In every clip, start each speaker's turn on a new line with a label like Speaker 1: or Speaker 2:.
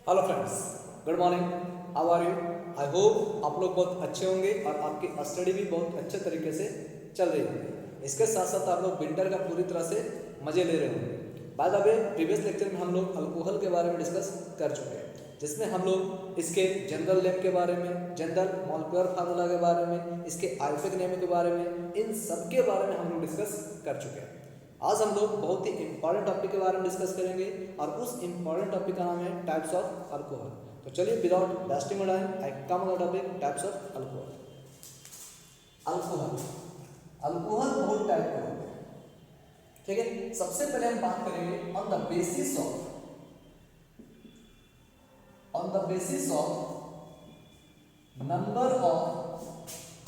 Speaker 1: Hello friends, good morning. How are you? I hope आप लोग बहुत अच्छे होंगे और आपकी स्टडी भी बहुत अच्छे तरीके से चल रही होगी। इसके साथ साथ आप लोग विंटर का पूरी तरह से मजे ले रहे होंगे। By the way, previous lecture में हम लोग अल्कोहल के बारे में डिस्कस कर चुके हैं, जिसमें हम लोग इसके जनरल नेम के बारे में, जनरल मॉलिक्यूलर फार्मूला के बारे में, इसके आयुर्वेदिक नेम के बारे में, इन सब के बारे में हम लोग डिस्कस कर चुके हैं। आज हम लोग बहुत ही इंपॉर्टेंट टॉपिक के बारे में डिस्कस करेंगे और उस इंपॉर्टेंट टॉपिक का नाम है टाइप्स ऑफ अल्कोहल। तो चलिए without wasting time I come on the topic types of alcohol. Alcohol alcohol बहुत टाइप के होते हैं, ठीक है। सबसे पहले हम बात करेंगे on the basis of number of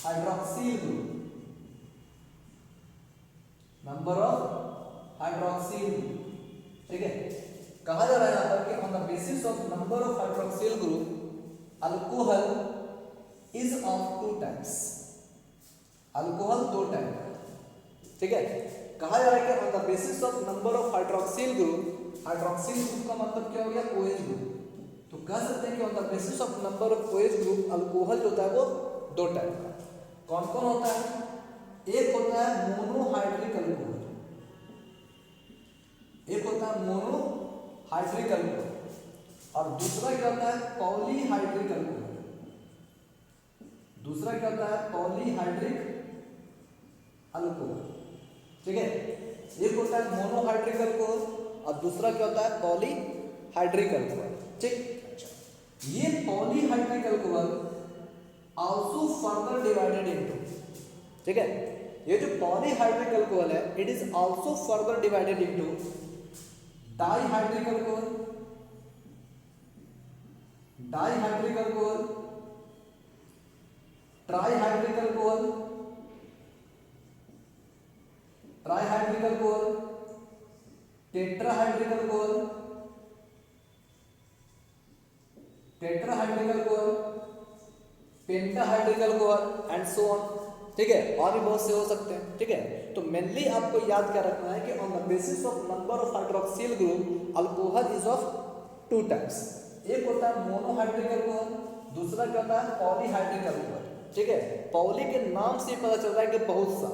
Speaker 1: hydroxyl group, number of hydroxyl, ठीक है। कहा जा रहा है यहां पर कि on the basis of number of hydroxyl group alcohol is of two types. Alcohol दो टाइप का, ठीक है। कहा जा रहा है कि on the basis of number of hydroxyl group, hydroxyl group का मतलब क्या हो गया? OH group. तो कह सकते हैं कि on the basis of number of OH group alcohol जो होता है वो दो टाइप का। कौन कौन होता है? एक होता है मोनोहाइड्रिक अल्कोहल, एक होता है मोनोहाइड्रिक अल्कोहल और दूसरा क्या होता है? Polyhydric alcohol. दूसरा क्या होता है? पॉलीहाइड्रिक अल्कोहल, ठीक है। एक होता है मोनोहाइड्रिक अल्कोहल और दूसरा क्या होता है? पॉलीहाइड्रिक अल्कोहल, ठीक। अच्छा, ये polyhydric alcohol also further divided into, ठीक है। ये जो पॉलीहाइड्रिक अल्कोहल है, it is also further divided into dihydric alcohol, dihydric alcohol, trihydric alcohol, trihydric alcohol, tetrahydric alcohol, tetrahydric alcohol, pentahydric alcohol and so on, ठीक है। और भी बहुत से हो सकते हैं, ठीक है। तो मेनली आपको याद क्या रखना है कि on the basis of number of hydroxyl group alcohol is of two types. एक होता है मोनोहाइड्रिक अल्कोहल, दूसरा क्या होता है? पॉलीहाइड्रिक अल्कोहल, ठीक है। पॉली के नाम से पता चल रहा है कि बहुत सा,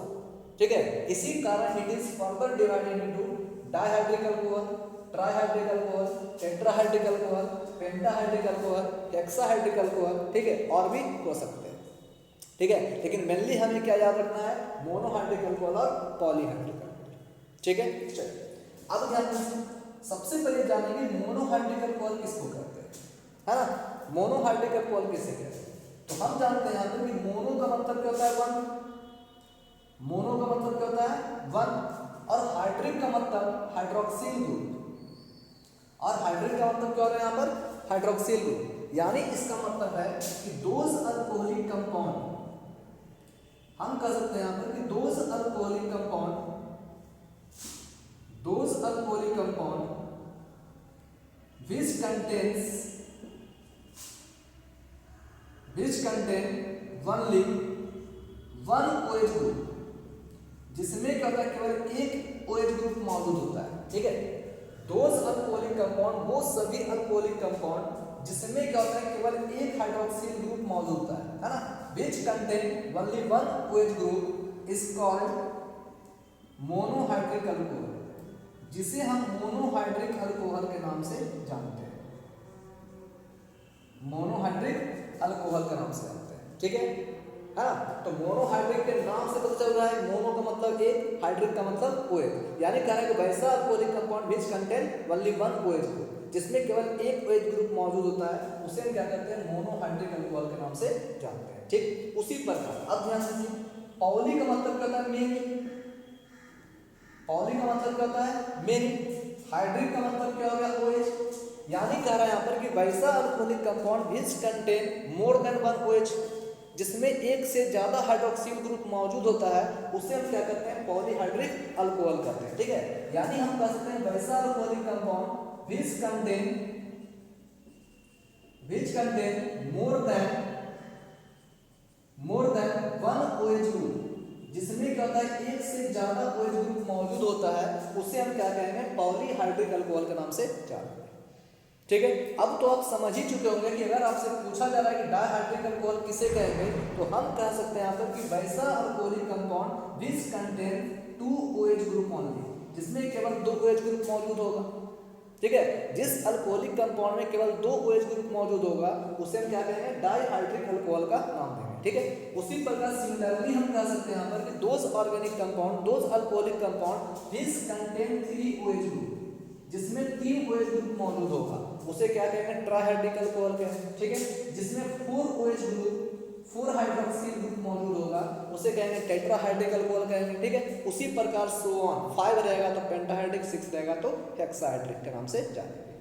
Speaker 1: ठीक है। इसी कारण it is further divided into dihydric alcohol, trihydric alcohol, tetrahydric alcohol, pentahydric alcohol, hexahydric alcohol, ठीक है। और भी हो सकते हैं, ठीक है। लेकिन मेनली हमें क्या याद रखना है? मोनोहाइड्रिक अल्कोहल और पॉलीहाइड्रिक अल्कोहल, ठीक है। चलिए अब ध्यान दीजिए, सबसे पहले जानेंगे मोनोहाइड्रिक अल्कोहल किसको कहते हैं, है ना। मोनोहाइड्रिक अल्कोहल किसे कहते हैं? तो हम जानते हैं यहाँ पर कि मोनो का मतलब क्या होता है? वन। मोनो का मतलब क्या होता है? वन। और हाइड्रिक का मतलब हाइड्रोक्सिल ग्रुप, और हाइड्रिक का मतलब क्या हो रहा है यहाँ पर? Hydroxyl group. यानी इसका मतलब है कि दोज अल्कोहलिक कंपाउंड, हम कह सकते हैं यहां पर कि those alcoholic compound which contain only one OH group, जिसमें क्या होता है? केवल एक OH ग्रुप मौजूद होता है, ठीक है। दोज अल्कोहलिक कंपाउंड, वो सभी अल्कोहलिक कंपाउंड जिसमें क्या होता है? केवल एक हाइड्रोक्सिल ग्रुप मौजूद होता है ना। which contain only one OH group is called monohydric alcohol, जिसे हम मोनोहाइड्रिक अल्कोहल के नाम से जानते हैं, मोनोहाइड्रिक अल्कोहल के नाम से जानते हैं, ठीक है। हाँ, तो मोनोहाइड्रिक के नाम से पता चल रहा है, मोनो का मतलब एक, हाइड्रिक का मतलब OH, यानी कह रहे हैं कि वैसा alcoholic compound which contain only one OH group, जिसमें केवल एक OH ग्रुप मौजूद होता है, उसे हम क्या कहते हैं? मोनोहाइड्रिक अल्कोहल के नाम से जानते हैं, ठीक। उसी प्रकार अब ध्यान दीजिए, पॉली का मतलब क्या होता है? मेनी। पॉली का मतलब क्या होता है? मेनी। हाइड्रिक का मतलब क्या हो गया? OH। यानी कह रहा है यहाँ पर कि वैसा alcoholic compound which contain more than one OH, जिसमें एक से ज्यादा हाइड्रोक्सिल ग्रुप मौजूद होता है, उसे हम क्या कहते हैं? पॉलीहाइड्रिक अल्कोहल कहते हैं, ठीक है। यानी हम कह सकते हैं वैसा alcoholic compound which contain more than one OH group, जिसमें क्या होता है? एक से ज्यादा OH ग्रुप मौजूद होता है, उसे हम क्या कहेंगे? पॉलीहाइड्रिक अल्कोहल के नाम से जानते हैं, ठीक है, अब तो आप समझ ही चुके होंगे कि अगर आपसे पूछा जा रहा है कि डायहाइड्रिक अल्कोहल किसे कहेंगे, तो हम कह सकते हैं यहाँ पर कि वैसा alcoholic compound which contain 2 OH group only, जिसमें केवल 2 OH ग्रुप मौजूद होगा। ठीक है, जिस अल्कोहलिक कंपाउंड में केवल 2 OH ग्रुप मौजूद होगा उसे हम क्या कहेंगे, डायहाइड्रिक अल्कोहल का नाम देंगे। ठीक है, उसी प्रकार सिमिलरली हम कह सकते हैं यहाँ पर कि those organic compound, those alcoholic compound which contain 3 OH group, जिसमें 3 OH ग्रुप मौजूद होगा उसे क्या कहेंगे, ट्राइहाइड्रिक अल्कोहल कहेंगे। ठीक है, जिसमें 4 OH ग्रुप, 4 हाइड्रोक्सिल ग्रुप मौजूद होगा उसे कहेंगे टेट्राहाइड्रिक अल्कोहल कहेंगे। ठीक है, उसी प्रकार सो ऑन, 5 रहेगा तो पेंटाहाइड्रिक, 6 रहेगा तो हेक्साहाइड्रिक के नाम से जानेंगे।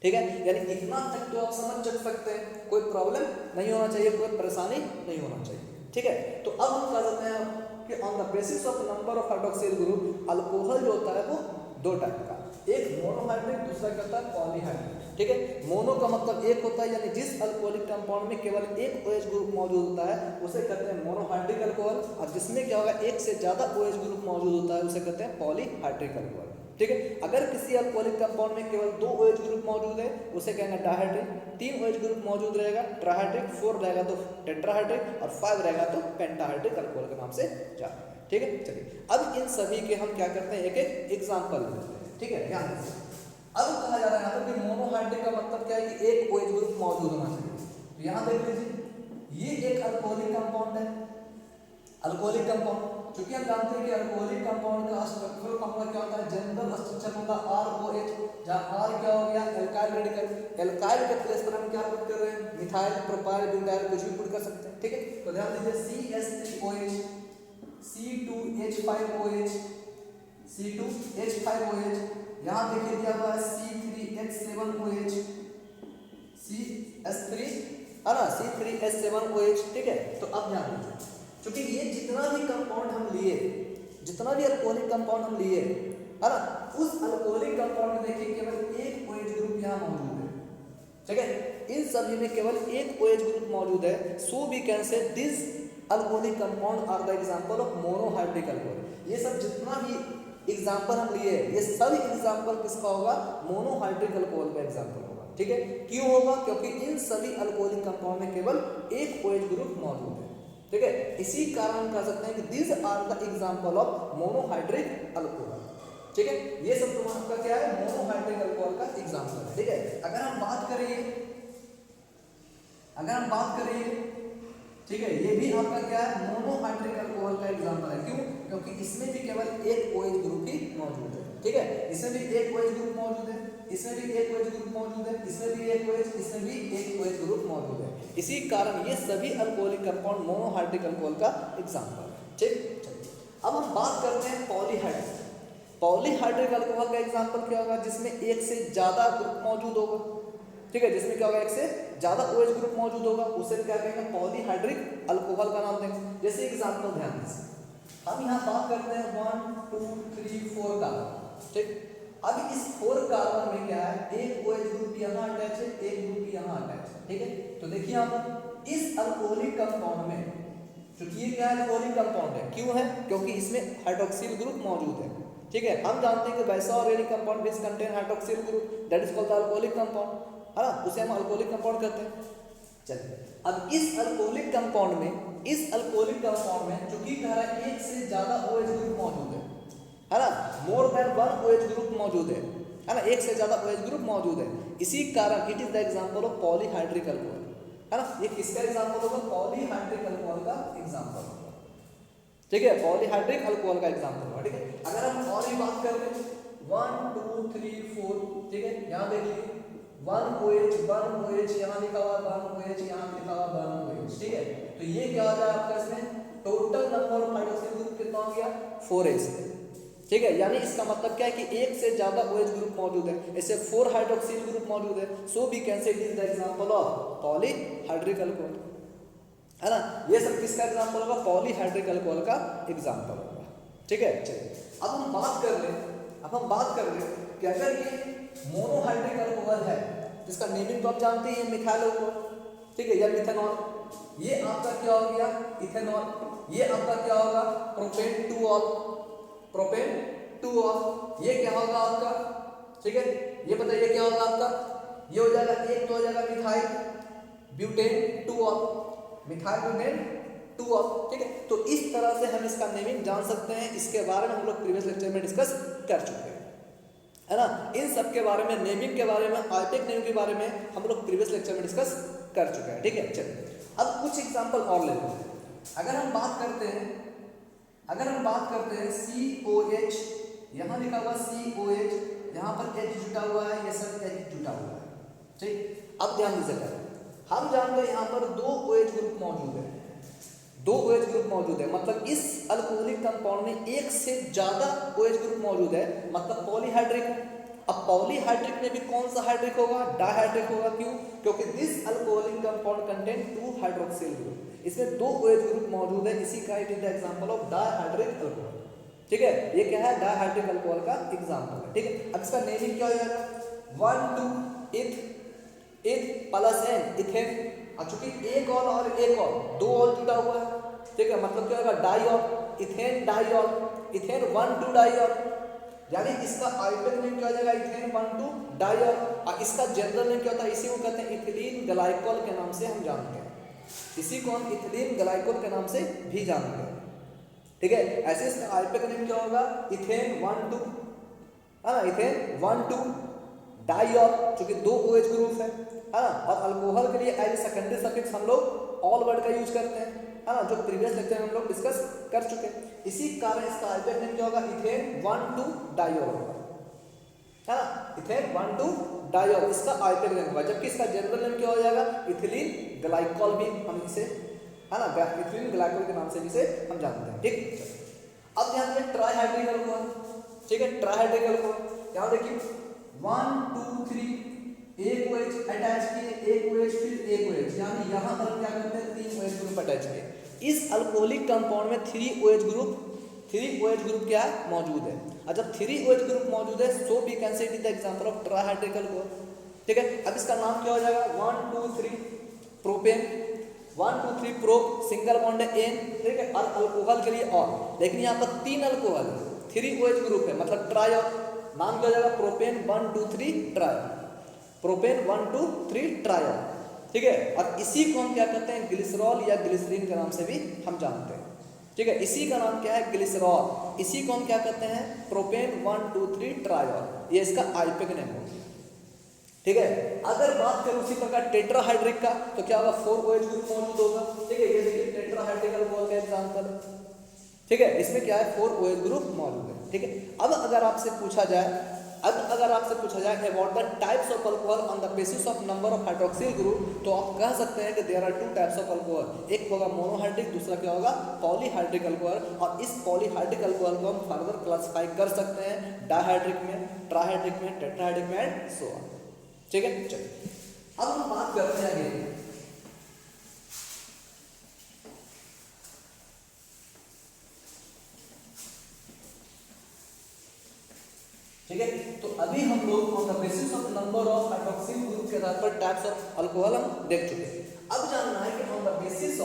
Speaker 1: ठीक है, यानी इतना तक तो आप समझ सकते हैं, कोई प्रॉब्लम नहीं होना चाहिए, कोई परेशानी नहीं होना चाहिए। ठीक है, तो अब हम कह सकते हैं कि on the basis of number of hydroxyl group alcohol जो होता है वो 2 टाइप का, एक मोनोहाइड्रिक, दूसरा कहता है पॉलीहाइड्रिक। ठीक है, मोनो का मतलब एक होता है, यानी जिस अल्कोहलिक कंपाउंड में केवल एक OH ग्रुप मौजूद होता है उसे कहते हैं मोनोहाइड्रिक अल्कोहल, और जिसमें क्या होगा एक से ज्यादा OH ग्रुप मौजूद होता है उसे कहते हैं पॉलीहाइड्रिक अल्कोहल। ठीक है, अगर किसी अल्कोहलिक कंपाउंड में केवल 2 OH ग्रुप मौजूद है उसे कहेंगे डायहाइड्रिक, 3 OH ग्रुप मौजूद रहेगा ट्राइहाइड्रिक, 4 रहेगा तो टेट्राहाइड्रिक और 5 रहेगा तो पेंटाहाइड्रिक अल्कोहल के नाम से जाते हैं। ठीक है, चलिए अब इन सभी के हम क्या करते हैं, एक एक एग्जाम्पल लेते हैं। ठीक है, ध्यान दीजिए, अब कहा जा रहा है यहाँ पर कि मोनोहाइड्रिक का मतलब क्या है कि एक OH ग्रुप मौजूद होना चाहिए। तो यहाँ देख लीजिए, ये एक अल्कोहलिक कंपाउंड है, अल्कोहलिक कंपाउंड, क्योंकि हम जानते हैं कि अल्कोहलिक कंपाउंड का स्ट्रक्चरल फॉर्मूला क्या होता है, जनरल स्ट्रक्चर होता है ROH, जहाँ R क्या हो गया, एल्काइल रेडिकल, एल्काइल के प्लेस पर हम क्या पुट कर रहे हैं, मिथाइल, प्रोपाइल, ब्यूटाइल कुछ भी पुट कर सकते हैं। ठीक है, तो ध्यान दीजिए CH3OH, C2H5OH, C2H5OH, यहाँ देखिए दिया हुआ है C3H7OH, CS3 है ना, C3H7OH। ठीक है, तो अब ध्यान दीजिए, क्योंकि ये जितना भी कंपाउंड हम लिए, जितना भी अल्कोहलिक कंपाउंड हम लिए है ना, उस अल्कोहलिक कंपाउंड में देखिए केवल एक OH ग्रुप यहाँ मौजूद है। ठीक है, इन सभी में केवल एक OH ग्रुप मौजूद है, so we can say this alcoholic compound are the example of monohydric alcohol. ये सब जितना भी एग्जाम्पल हम लिए, ये सभी एग्जाम्पल किसका होगा, मोनोहाइड्रिक अल्कोहल का एग्जाम्पल होगा। ठीक है, क्यों होगा, क्योंकि इन सभी अल्कोहलिक कंपाउंड में केवल एक OH ग्रुप मौजूद है। ठीक है, इसी कारण हम कह सकते हैं कि this are the example of monohydric alcohol. ठीक है, ये सब तुम्हारा क्या है, मोनोहाइड्रिक अल्कोहल का एग्जाम्पल है। ठीक है, अगर हम बात करें ठीक है, ये भी आपका क्या है, मोनोहाइड्रिक अल्कोहल का एग्जांपल है। क्यों, क्योंकि इसमें भी केवल एक OH ग्रुप ही मौजूद है। ठीक है, इसमें भी एक OH ग्रुप मौजूद है, इसमें भी एक OH ग्रुप मौजूद है, इसमें भी एक OH, इसमें भी एक OH ग्रुप मौजूद है। इसी कारण ये सभी अल्कोहलिक कंपाउंड मोनोहाइड्रिक अल्कोहल का एग्जांपल है। ठीक, चलिए अब हम बात करते हैं पॉलीहाइड्रिक। पॉलीहाइड्रिक अल्कोहल का एग्जांपल क्या होगा, जिसमें एक से ज्यादा ग्रुप मौजूद होगा। ठीक है, जिसमें क्या होगा, एक से ज्यादा OH ग्रुप मौजूद होगा उसे क्या कहेंगे, पॉलीहाइड्रिक अल्कोहल का नाम देंगे। जैसे एग्जांपल ध्यान दीजिए, हम यहाँ बात करते हैं 1 2 3 4 कार्बन। ठीक, अब इस 4 कार्बन में क्या है, एक OH ग्रुप यहाँ अटैच है, एक ग्रुप यहाँ अटैच है। ठीक है, तो देखिए यहाँ पर इस अल्कोहलिक कंपाउंड में, क्योंकि ये क्या है, अल्कोहलिक कंपाउंड है, क्यों है, क्योंकि इसमें हाइड्रोक्सिल ग्रुप मौजूद है। ठीक है, हम जानते हैं कि वैसा organic compound which contain hydroxyl group, that is called the alcoholic compound, है ना, उसे हम अल्कोहलिक कंपाउंड कहते हैं। चलिए, अब इस अल्कोहलिक कंपाउंड में चूंकि कह रहा है एक से ज्यादा OH ग्रुप मौजूद है ना, मोर देन 1 OH ग्रुप मौजूद है ना, एक से ज्यादा OH ग्रुप मौजूद है। इसी कारण it is the example of polyhydric alcohol, है ना, ये किसका एग्जांपल होगा, पॉलीहाइड्रिक अल्कोहल का एग्जांपल होगा। ठीक है, पॉलीहाइड्रिक अल्कोहल का एग्जांपल होगा। ठीक है, अगर हम और भी बात करते हैं 1 2 3 4, ठीक है, यहाँ देखिए 1 OH यहाँ लिखा हुआ 1 OH, यहाँ लिखा हुआ 1 OH। ठीक है, तो ये क्या हो जाए आपका, इसमें total number of hydroxyl group कितना हो गया, 4H। ठीक है, यानी इसका मतलब क्या है कि एक से ज्यादा OH ग्रुप मौजूद है, ऐसे 4 हाइड्रोक्सिल ग्रुप मौजूद है, so we can say it is the example of polyhydric alcohol, है ना। ये सब किसका एग्जांपल होगा, पॉलीहाइड्रिक अल्कोहल का एग्जांपल होगा। ठीक है, चलिए अब हम बात कर ले कि अगर ये मोनोहाइड्रिक अल्कोहल है, जिसका नेमिंग तो आप जानते हैं, मिथाइल अल्कोहल। ठीक है, या मिथेनॉल, ये आपका क्या हो गया, इथेनॉल, ये आपका क्या होगा, प्रोपेन 2 ऑल, ये क्या होगा आपका, ठीक है, ये बताइए क्या होगा आपका ये हो जाएगा, एक तो हो जाएगा methyl butane 2 all, methyl butane 2 all, ठीक है। तो इस तरह से हम इसका नेमिंग जान सकते हैं, इसके बारे में हम लोग प्रीवियस लेक्चर में डिस्कस कर चुके हैं, है ना। इन सब के बारे में, नेमिंग के बारे में, आईपेक नेम के बारे में हम लोग प्रीवियस लेक्चर में डिस्कस कर चुके हैं, ठीक है। चलिए अब कुछ एग्जांपल और ले लेते हैं। अगर हम बात करते हैं COH, यहाँ लिखा हुआ COH, यहाँ पर H जुटा हुआ है, ये सब H जुटा हुआ है, ठीक। अब ध्यान दीजिएगा, हम जानते हैं यहाँ पर 2 OH ग्रुप मौजूद है, 2 OH ग्रुप मौजूद है, मतलब इस अल्कोहलिक कंपाउंड में एक से ज्यादा OH ग्रुप मौजूद है, मतलब पॉलीहाइड्रिक है। अब पॉलीहाइड्रिक में भी कौन सा हाइड्रिक होगा? डाइहाइड्रिक होगा। क्यों? क्योंकि this alcoholic compound contain 2 hydroxyl group, इसमें 2 OH ग्रुप मौजूद है, इसी का it is the example of dihydric alcohol, ठीक है। ये क्या है? डाइहाइड्रिक अल्कोहल का एग्जांपल है, ठीक है। अब इसका नेमिंग क्या हो जाएगा? 1,2 इथ प्लस एन, इथेन। चूंकि एक ऑल और एक ऑल, 2 ऑल जुड़ा हुआ है, ठीक है, मतलब क्या होगा? Diol, ethane diol, ethane 1,2 diol, यानी इसका आइपेक नेम क्या हो जाएगा? Ethane 1,2 diol. और इसका जनरल नेम क्या होता है? इसी को कहते हैं इथिलीन ग्लाइकोल के नाम से हम जानते हैं, इसी को हम इथिलीन ग्लाइकोल के नाम से भी जानते हैं, ठीक है। ऐसे इसका आइपेक नेम क्या होगा? इथेन 1,2, है ना, इथेन 1,2 डाइऑल, चूंकि 2 OH ग्रुप है ना। और अल्कोहल के लिए एज सेकेंडरी सफिक्स हम लोग ऑल वर्ड का यूज करते हैं, है ना, जो प्रीवियस लेक्चर में हम लोग डिस्कस कर चुके हैं। इसी कारण इसका आइपेक नेम क्या होगा? इथेन 1,2 डाइऑल होगा, है ना, इथेन 1,2 डाइऑल इसका आइपेक नेम होगा। जबकि इसका जनरल नेम क्या हो जाएगा? इथिलीन ग्लाइकोल भी हम इसे, है ना, इथिलीन ग्लाइकोल के नाम से इसे हम जानते हैं, ठीक। अब ध्यान दें ट्राइहाइड्रिक अल्कोहल, ठीक है, ट्राइहाइड्रिक अल्कोहल। यहाँ देखिए 1 2 3 एक OH अटैच किए, एक OH फिर एक OH, यानी यहाँ पर हम क्या करते हैं? 3 OH ग्रुप अटैच किए। इस अल्कोहलिक कंपाउंड में 3 OH ग्रुप क्या है? मौजूद है। और जब 3 OH ग्रुप मौजूद है, so we can say it is the example of trihydric alcohol, ठीक है। अब इसका नाम क्या हो जाएगा? 1 2 3 प्रोपेन, 1 2 3 प्रोप, सिंगल बॉन्ड है एन, ठीक है। और अल्कोहल के लिए और, लेकिन यहाँ पर 3 अल्कोहल, 3 OH ग्रुप है, मतलब ट्राइऑल। नाम क्या हो जाएगा? प्रोपेन 1 2 3 ट्राइऑल, प्रोपेन 1 2 3 ट्राइऑल, ठीक है। और इसी को हम क्या कहते हैं? ग्लिसरॉल या ग्लिसरीन के नाम से भी हम जानते हैं, ठीक है। इसी का नाम क्या है? ग्लिसरॉल। इसी को हम क्या कहते हैं? प्रोपेन 1 2 3 ट्राइऑल, ये इसका आइपेक नेम हो गया, ठीक है। अगर बात करें उसी प्रकार टेट्राहाइड्रिक का, तो क्या होगा? 4 OH ग्रुप मौजूद होगा, ठीक है। ये देखिए टेट्राहाइड्रिक अल्कोहल का एग्जांपल, ठीक है। इसमें क्या है? 4 OH ग्रुप मौजूद है, ठीक है। अब अगर आपसे पूछा जाए about the types of alcohol on the basis of number of hydroxyl group, तो आप कह सकते हैं कि there are 2 types of alcohol, एक होगा मोनोहाइड्रिक, दूसरा क्या होगा? Polyhydric alcohol. और इस पॉलीहाइड्रिक अल्कोहल को हम फर्दर क्लासिफाई कर सकते हैं डाइहाइड्रिक में, ट्राइहाइड्रिक में, टेट्राहाइड्रिक में एंड सो ऑन, ठीक है। चलिए अब हम बात करते हैं आगे, ठीक है। तो अभी हम लोग on the basis of number of hydroxyl group के आधार पर टाइप्स ऑफ अल्कोहल हम देख चुके हैं। अब जानना है कि on the basis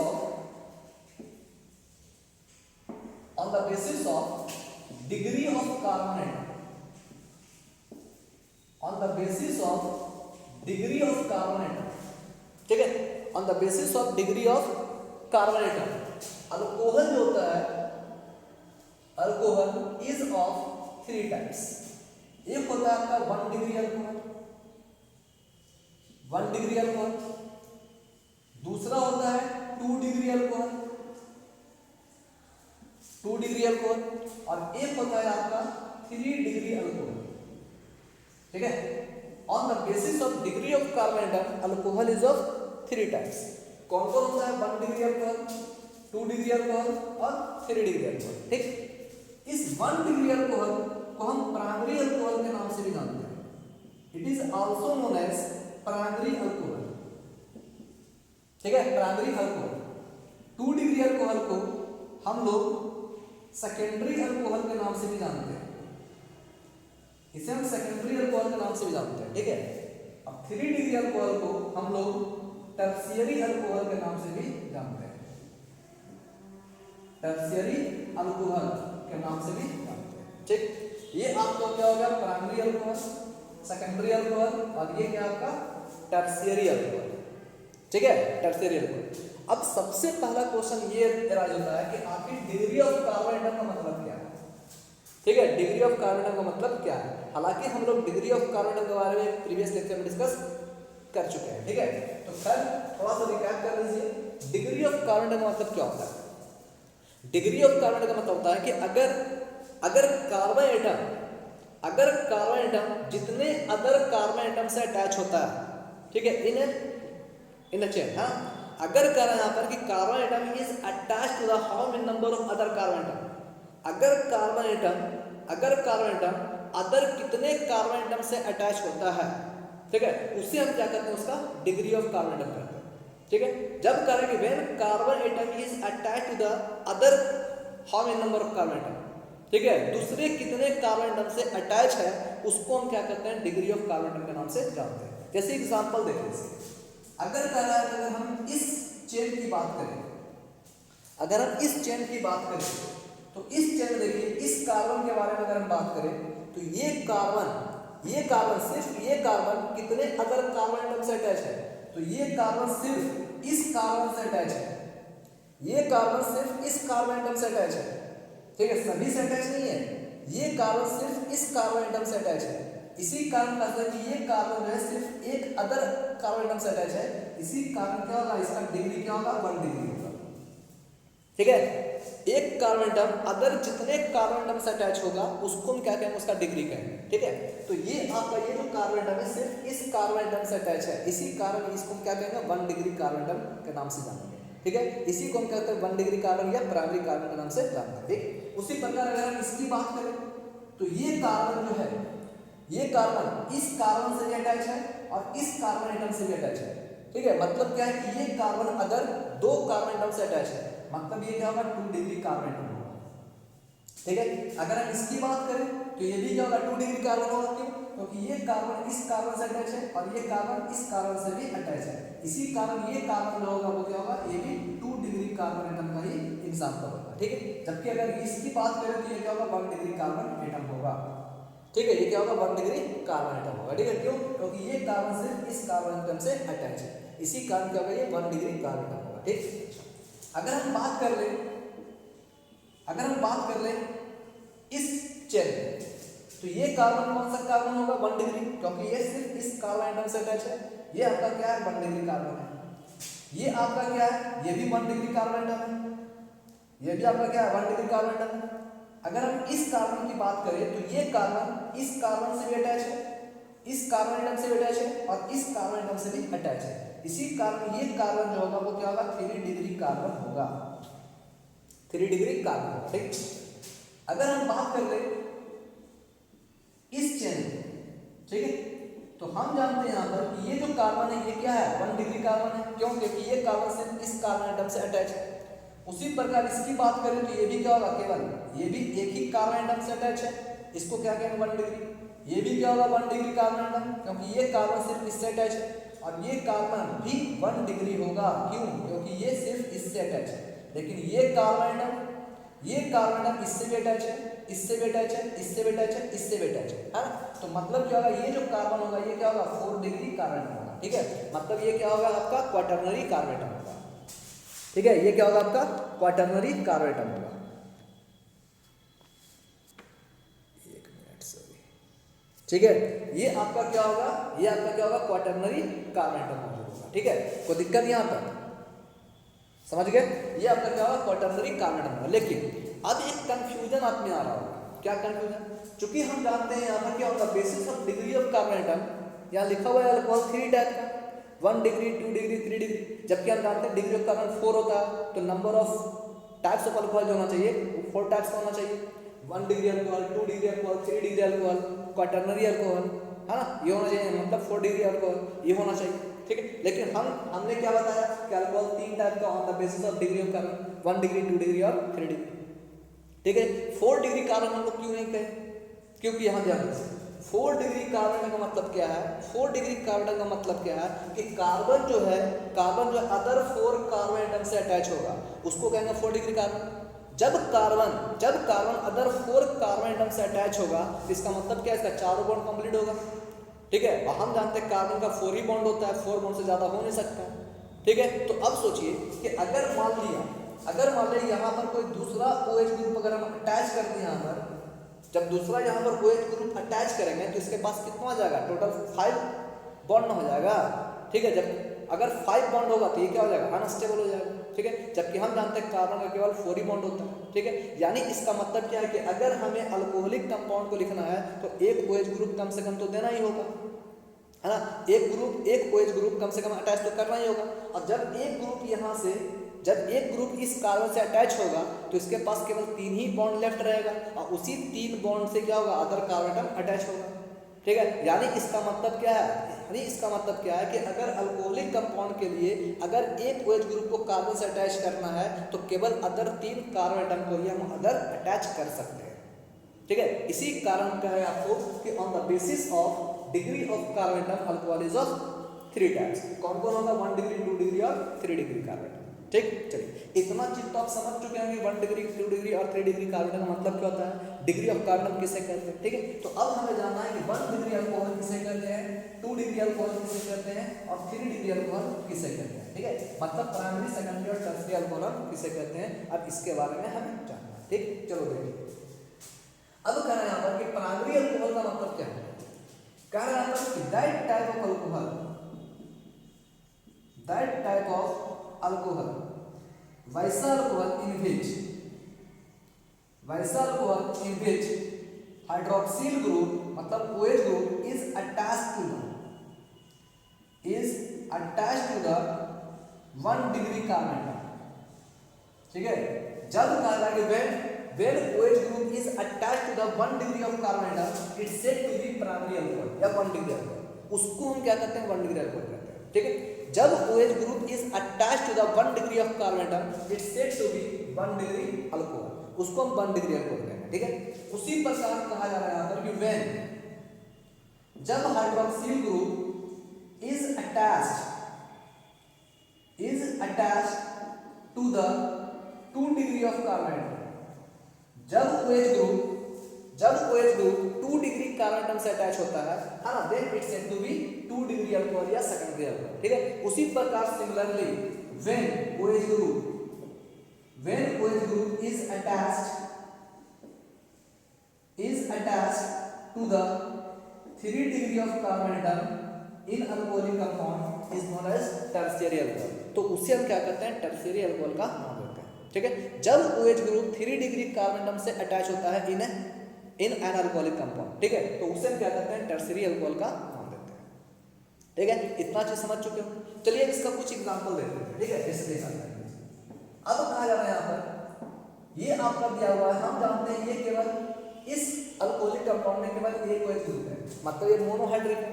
Speaker 1: of degree of carbonate, on the basis of degree of carbonate, ठीक है, on the basis of degree of carbonate, alcohol जो होता है, अल्कोहल इज ऑफ 3 टाइप्स। एक होता है आपका 1 डिग्री अल्कोहल, 1 डिग्री अल्कोहल, दूसरा होता है 2 डिग्री अल्कोहल, 2 डिग्री अल्कोहल, और एक होता है आपका 3 डिग्री अल्कोहल, ठीक है। On the basis of degree of carbonate alcohol is of 3 types. कौन कौन होता है? 1 डिग्री अल्कोहल, 2 डिग्री अल्कोहल और 3 डिग्री अल्कोहल, ठीक। इस 1 डिग्री अल्कोहल को हम प्राइमरी अल्कोहल के नाम से भी जानते हैं, it is also known as primary alcohol, ठीक है, प्राइमरी अल्कोहल। 2 डिग्री अल्कोहल को हम लोग सेकेंडरी अल्कोहल के नाम से भी जानते हैं, इसे हम सेकेंडरी अल्कोहल के नाम से भी जानते हैं, ठीक है। अब 3 डिग्री अल्कोहल को हम लोग टर्शियरी अल्कोहल के नाम से भी जानते हैं, टर्शियरी अल्कोहल के नाम से भी जानते हैं, ठीक। ये आपको क्या हो गया? प्राइमरी अल्कोहल, सेकेंडरी अल्कोहल, और ये क्या आपका टर्शियरी अल्कोहल, ठीक है, टर्शियरी अल्कोहल। अब सबसे पहला क्वेश्चन ये राइज होता है कि आखिर डिग्री ऑफ कार्बन एटम का मतलब क्या है, ठीक है, डिग्री ऑफ कार्बन एटम का मतलब क्या है। हालांकि हम लोग डिग्री ऑफ कार्बन एटम के बारे में प्रीवियस लेक्चर में डिस्कस कर चुके हैं, ठीक है। तो खैर थोड़ा सा रिकैप कर लीजिए, डिग्री ऑफ कार्बन एटम का मतलब क्या होता है। डिग्री ऑफ कार्बन एटम का मतलब होता है कि अगर कार्बन एटम जितने अदर कार्बन एटम से अटैच होता है, ठीक है, इन चेन, हाँ, अगर कह रहे हैं यहाँ पर कि carbon atom is attached to the how many number of other carbon atom, अगर कार्बन एटम अदर कितने कार्बन एटम से अटैच होता है, ठीक है, उसे हम क्या करते हैं, उसका डिग्री ऑफ कार्बन एटम करते हैं, ठीक है। जब करेंगे when carbon atom is attached to the other how many number of carbon atom, ठीक है, दूसरे कितने कार्बन एटम से अटैच है, उसको हम क्या करते हैं, डिग्री ऑफ कार्बन एटम के नाम से जानते हैं। जैसे एग्जांपल देख लीजिए, अगर कह रहा है अगर हम इस चेन की बात करें, तो इस चेन देखिए, इस कार्बन के बारे में अगर हम बात करें तो ये कार्बन सिर्फ ये कार्बन कितने अदर कार्बन एटम से अटैच है, तो ये कार्बन सिर्फ इस कार्बन से अटैच है, ये कार्बन सिर्फ इस कार्बन एटम से अटैच है, ठीक है, सभी से अटैच नहीं है, ये कार्बन सिर्फ इस कार्बन एटम से अटैच है। इसी कारण कहते हैं कि ये कार्बन जो है सिर्फ एक अदर कार्बन एटम से अटैच है, इसी कारण क्या होगा, इसका डिग्री क्या होगा, 1 डिग्री होगा, ठीक है। एक कार्बन एटम अदर जितने कार्बन एटम से अटैच होगा उसको हम क्या कहेंगे, उसका डिग्री कहेंगे, ठीक है। तो ये आपका ये जो कार्बन एटम है सिर्फ इस कार्बन एटम से अटैच है, इसी कारण इसको हम क्या कहेंगे, 1 डिग्री कार्बन एटम के नाम से जानेंगे, ठीक है। इसी को हम कहते हैं 1 डिग्री कार्बन या प्राइमरी कार्बन के नाम से जानते हैं, ठीक। उसी प्रकार अगर हम इसकी बात करें तो ये कार्बन जो है, ये कार्बन इस कार्बन से भी अटैच है और इस कार्बन एटम से भी अटैच है, ठीक है। मतलब क्या है कि ये कार्बन अगर 2 कार्बन एटम से अटैच है, मतलब ये क्या होगा, 2 डिग्री कार्बन एटम होगा, ठीक है। अगर हम इसकी बात करें तो ये भी क्या होगा, 2 डिग्री कार्बन होगा, क्यों, क्योंकि ये कार्बन इस कार्बन से अटैच है और ये कार्बन इस कार्बन से भी अटैच है, इसी कारण ये कार्बन जो होगा वो क्या होगा, ये भी 2 डिग्री कार्बन एटम का ही एग्जांपल होगा, ठीक है। जबकि अगर इसकी बात करें तो ये क्या होगा, 1 डिग्री कार्बन एटम होगा, ठीक है, ये क्या होगा, 1 डिग्री कार्बन एटम होगा, ठीक है। क्यों, क्योंकि ये कार्बन सिर्फ इस कार्बन एटम से अटैच है, इसी कारण क्या होगा, ये 1 डिग्री कार्बन एटम होगा, ठीक। अगर हम बात कर ले इस चेन, तो ये कार्बन कौन सा कार्बन होगा, 1 डिग्री, क्योंकि ये सिर्फ इस कार्बन एटम से अटैच है, ये आपका क्या है, 1 डिग्री कार्बन है। ये आपका क्या है, ये भी 1 डिग्री कार्बन एटम है, ये भी आपका क्या है, 1 डिग्री कार्बन एटम है। अगर हम इस कार्बन की बात करें तो ये कार्बन इस कार्बन से भी अटैच है, इस कार्बन एटम से भी अटैच है और इस कार्बन एटम से भी अटैच है, इसी कारण ये कार्बन जो होगा वो क्या होगा, 3 डिग्री कार्बन होगा, 3 डिग्री कार्बन होगा, ठीक। अगर हम बात कर ले इस चेन, ठीक है, तो हम जानते हैं यहाँ पर कि ये जो कार्बन है ये क्या है, 1 डिग्री कार्बन है, क्यों, क्योंकि ये कार्बन सिर्फ इस कार्बन एटम से अटैच है। उसी प्रकार इसकी बात करें तो ये भी क्या होगा, केवल ये भी एक ही कार्बन एटम से अटैच है, इसको क्या कहेंगे, 1 डिग्री। ये भी क्या होगा, 1 डिग्री कार्बन एटम, क्योंकि ये कार्बन सिर्फ इससे अटैच है और ये कार्बन भी 1 डिग्री होगा, क्यों, क्योंकि ये सिर्फ इससे अटैच है। लेकिन ये कार्बन एटम इससे भी अटैच है, इससे भी अटैच है, इससे भी अटैच है, इससे भी अटैच है, तो मतलब क्या होगा, ये जो कार्बन होगा ये क्या होगा, 4 डिग्री कार्बन एटम होगा, ठीक है। मतलब ये क्या होगा, आपका क्वाटरनरी कार्बन एटम होगा, ठीक है, ये क्या होगा, आपका क्वाटरनरी कार्बन एटम होगा। एक मिनट, सॉरी, ठीक है, ये आपका क्या होगा, ये आपका क्या होगा, क्वाटरनरी कार्बन एटम होगा, ठीक है। कोई दिक्कत यहाँ पर, समझ गए, ये आपका क्या होगा, क्वाटरनरी कार्बन एटम होगा। लेकिन अब एक कंफ्यूजन आप में आ रहा होगा, क्या कंफ्यूजन, चूंकि हम जानते हैं यहाँ पर क्या होगा, basis of degree of carbon atom, यहाँ लिखा हुआ है अल्कोहल 3 टाइप का, 1 डिग्री, 2 डिग्री, 3 डिग्री, जबकि हम जानते हैं डिग्री ऑफ कार्बन 4 होता है, तो number of types of alcohol जो होना चाहिए वो 4 टाइप्स का होना चाहिए, 1 degree alcohol, 2 degree alcohol, 3 degree alcohol, quaternary alcohol, है ना, ये होना चाहिए, मतलब 4 डिग्री अल्कोहल ये होना चाहिए, ठीक है। लेकिन हमने क्या बताया कि अल्कोहल 3 टाइप का on the basis of degree of carbon, 1 degree, 2 degree और 3 डिग्री, ठीक है। 4 डिग्री कार्बन हम लोग क्यों नहीं कहें, क्योंकि यहाँ ध्यान दीजिए, 4 डिग्री कार्बन का मतलब क्या है, 4 डिग्री कार्बन का मतलब क्या है कि कार्बन जो अदर 4 कार्बन एटम से अटैच होगा उसको कहेंगे 4 डिग्री कार्बन। जब कार्बन अदर 4 कार्बन एटम से अटैच होगा इसका मतलब क्या है, इसका चारों बॉन्ड कंप्लीट होगा, ठीक है। और हम जानते हैं कार्बन का 4 ही बॉन्ड होता है, 4 बॉन्ड से ज़्यादा हो नहीं सकता, ठीक है। तो अब सोचिए कि अगर मान लिया यहाँ पर कोई दूसरा OH ग्रुप अगर हम अटैच कर दें यहाँ पर, जब दूसरा यहाँ पर OH ग्रुप अटैच करेंगे तो इसके पास कितना हो जाएगा, टोटल 5 बॉन्ड हो जाएगा, ठीक है। जब अगर 5 बॉन्ड होगा तो ये क्या हो जाएगा, अनस्टेबल हो जाएगा, ठीक है। जबकि हम जानते हैं कार्बन का केवल 4 ही बॉन्ड होता है, ठीक है। यानी इसका मतलब क्या है कि अगर हमें अल्कोहलिक कंपाउंड को लिखना है तो एक OH ग्रुप कम से कम तो देना ही होगा, है ना। एक OH ग्रुप कम से कम अटैच तो करना ही होगा। और जब एक ग्रुप इस कार्बन से अटैच होगा तो इसके पास केवल 3 ही बॉन्ड लेफ्ट रहेगा, और उसी 3 बॉन्ड से क्या होगा, अदर कार्बन एटम अटैच होगा, ठीक है। यानी इसका मतलब क्या है कि अगर अल्कोहलिक कंपाउंड के लिए अगर एक OH ग्रुप को कार्बन से अटैच करना है तो केवल अदर 3 कार्बन एटम को ही हम अदर अटैच कर सकते हैं, ठीक है। इसी कारण का है आपको कि on the basis of degree of carbon atom alcohol is of 3 types. कौन कौन होगा, 1 डिग्री, 2 डिग्री और 3 डिग्री कार्बन एटम, ठीक। चलिए इतना चीज तो आप समझ चुके हैं कि 1 डिग्री, 2 डिग्री और 3 डिग्री कार्बन का मतलब क्या होता है, डिग्री ऑफ कार्बन किसे कहते हैं, ठीक है। तो अब हमें जानना है कि 1 डिग्री अल्कोहल किसे कहते हैं, 2 डिग्री अल्कोहल किसे कहते हैं और 3 डिग्री अल्कोहल किसे कहते हैं, ठीक है। मतलब प्राइमरी, सेकेंडरी और टर्शियरी अल्कोहल किसे कहते हैं, अब इसके बारे में हमें जानना है, ठीक। चलो देखिए अब कह रहे हैं यहाँ पर कि प्राइमरी अल्कोहल का मतलब क्या है। कह रहे हैं यहाँ पर दैट टाइप ऑफ अल्कोहल वैसा alcohol in which hydroxyl group मतलब OH group is attached to the 1 degree carbon atom, ठीक है। जब कहा जाए कि when OH group is attached to the 1 degree of carbon atom it's said to be primary alcohol या 1 degree alcohol, उसको हम क्या कहते हैं, 1 degree alcohol कहते हैं, ठीक है। जब OH group is attached to the 1 degree of carbon atom it's said to be 1 degree alcohol, उसको हम 1 degree alcohol कहते हैं, ठीक है। उसी प्रकार कहा जा रहा है यहाँ पर कि when जब hydroxyl group is attached to the 2 degree of carbon atom, जब OH group 2 degree carbon atom से अटैच होता है ना, then it's said to be 2 degree alcohol या सेकेंडरी अल्कोहल, ठीक है। उसी प्रकार similarly when OH group is attached to the 3 degree of carbon atom in alcoholic compound is known as tertiary alcohol, तो उसे हम क्या कहते हैं, टर्शियरी अल्कोहल का नाम देते हैं, ठीक है। जब OH group 3 degree carbon atom से अटैच होता है इन एन अल्कोहलिक कंपाउंड, ठीक है, तो उसे हम क्या कहते हैं, टर्शियरी अल्कोहल का नाम देते हैं, ठीक है। इतना चीज समझ चुके हो। चलिए इसका कुछ एग्जांपल देखते हैं, ठीक है। जैसे देखा जाए अब कहा जा रहा है यहाँ पर ये आपका दिया हुआ है, हम जानते हैं ये केवल इस अल्कोहलिक कंपाउंड में केवल एक OH ग्रुप है, मतलब ये मोनोहाइड्रिक है।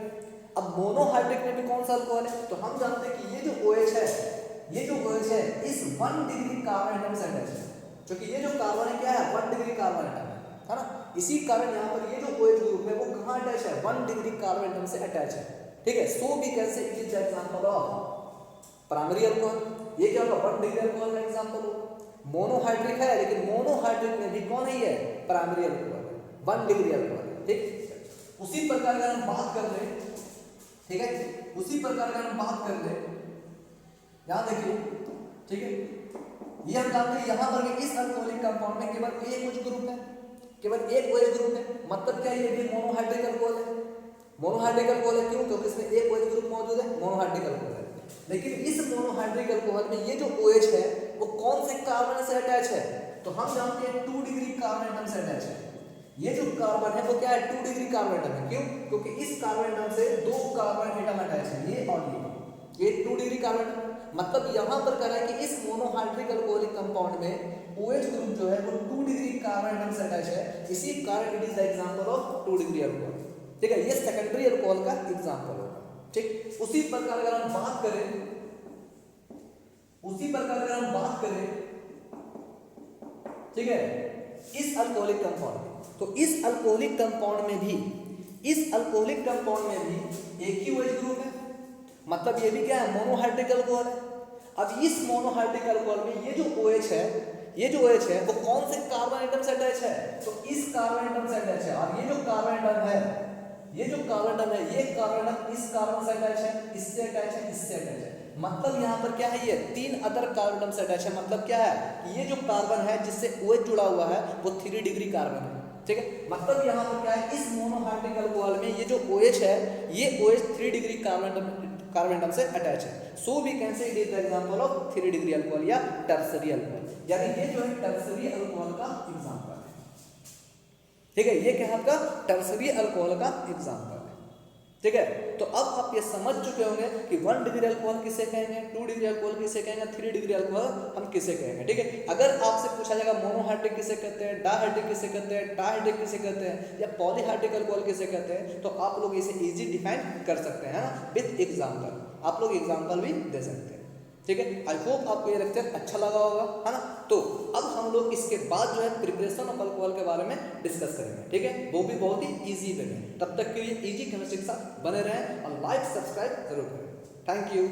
Speaker 1: अब मोनोहाइड्रिक में भी कौन सा अल्कोहल है, तो हम जानते हैं कि ये जो OH है इस 1 डिग्री कार्बन एटम से अटैच है, क्योंकि ये जो कार्बन है क्या है, 1 डिग्री कार्बन एटम है ना। इसी कारण यहाँ पर ये जो OH ग्रुप है वो कहाँ अटैच है, 1 डिग्री कार्बन एटम से अटैच है, ठीक है। So we can say it is the example of primary alcohol, ये क्या होगा, 1 डिग्री अल्कोहल का एग्जांपल होगा। मोनोहाइड्रिक है लेकिन मोनोहाइड्रिक में भी कौन है, प्राइमरी अल्कोहल, 1 डिग्री अल्कोहल, ठीक। उसी प्रकार अगर हम बात कर ले, ठीक है, यहाँ देखिए, ठीक है, ये हम जानते हैं यहाँ पर इस अल्कोहलिक कंपाउंड में केवल एक OH ग्रुप है, मतलब क्या ये भी मोनोहाइड्रिक अल्कोहल है। मोनोहाइड्रिक अल्कोहल है क्यों, क्योंकि इसमें एक OH ग्रुप मौजूद है, मोनोहाइड्रिक अल्कोहल है। लेकिन इस मोनोहाइड्रिक अल्कोहल में ये जो OH है वो कौन से कार्बन से अटैच है, तो हम जानते हैं 2 डिग्री कार्बन एटम से अटैच है। ये जो कार्बन है वो क्या है, 2 डिग्री कार्बन एटम है, क्यों, क्योंकि इस कार्बन एटम से 2 कार्बन एटम अटैच है, ये और ये 2 डिग्री कार्बन एटम। मतलब यहाँ पर कह रहा है कि इस मोनोहाइड्रिक अल्कोहलिक कंपाउंड में OH ग्रुप जो है वो 2 डिग्री कार्बन एटम से अटैच है, इसी कारण it is the example of 2 degree alcohol, ठीक है। ये सेकेंडरी अल्कोहल का एग्जांपल होगा, ठीक। उसी प्रकार अगर हम बात करें ठीक है इस अल्कोहलिक कंपाउंड में, तो इस अल्कोहलिक कंपाउंड में भी एक ही OH ग्रुप है, मतलब ये भी क्या है, मोनोहाइड्रिक अल्कोहल है। अब इस मोनोहाइड्रिक अल्कोहल में ये जो OH है वो कौन से कार्बन एटम से अटैच है, तो इस कार्बन एटम से अटैच है। और ये जो कार्बन एटम है ये जो कार्बन है ये कार्बन इस कार्बन से अटैच है, इससे अटैच है, इससे अटैच है। मतलब यहाँ पर क्या है, ये 3 अदर कार्बन से अटैच है। मतलब क्या है कि ये जो कार्बन है जिससे OH जुड़ा हुआ है वो 3 डिग्री कार्बन है, ठीक है। मतलब यहाँ पर क्या है, इस मोनोहाइड्रिक अल्कोहल में ये जो OH है ये OH 3 डिग्री कार्बन से अटैच है। So we can say it is the example of 3 degree alcohol या टर्सरी अल्कोहल, यानी ये जो है टर्सरी अल्कोहल का एग्जांपल है, ठीक है। ये क्या है आपका टर्सरी अल्कोहल का एग्जांपल है, ठीक है। तो अब आप ये समझ चुके होंगे कि 1 डिग्री अल्कोहल किसे कहेंगे, 2 डिग्री अल्कोहल किसे कहेंगे, 3 डिग्री अल्कोहल हम किसे कहेंगे, ठीक है। अगर आपसे पूछा जाएगा मोनोहाइड्रिक किसे कहते हैं, डाइहाइड्रिक किसे कहते हैं, ट्राइहाइड्रिक किसे कहते हैं या पॉलीहाइड्रिक अल्कोहल किसे कहते हैं, तो आप लोग इसे इजी डिफाइन कर सकते हैं ना विद एग्जांपल। आप लोग एग्जांपल भी दे सकते हैं, ठीक है। आई होप आपको ये लेक्चर अच्छा लगा होगा, है ना। तो अब हम लोग इसके बाद जो है प्रिपरेशन ऑफ अल्कोहल के बारे में डिस्कस करेंगे, ठीक है। वो भी बहुत ही इजी वे में। तब तक के लिए इजी केमिस्ट्री के साथ बने रहें और लाइक सब्सक्राइब जरूर करें। Thank you.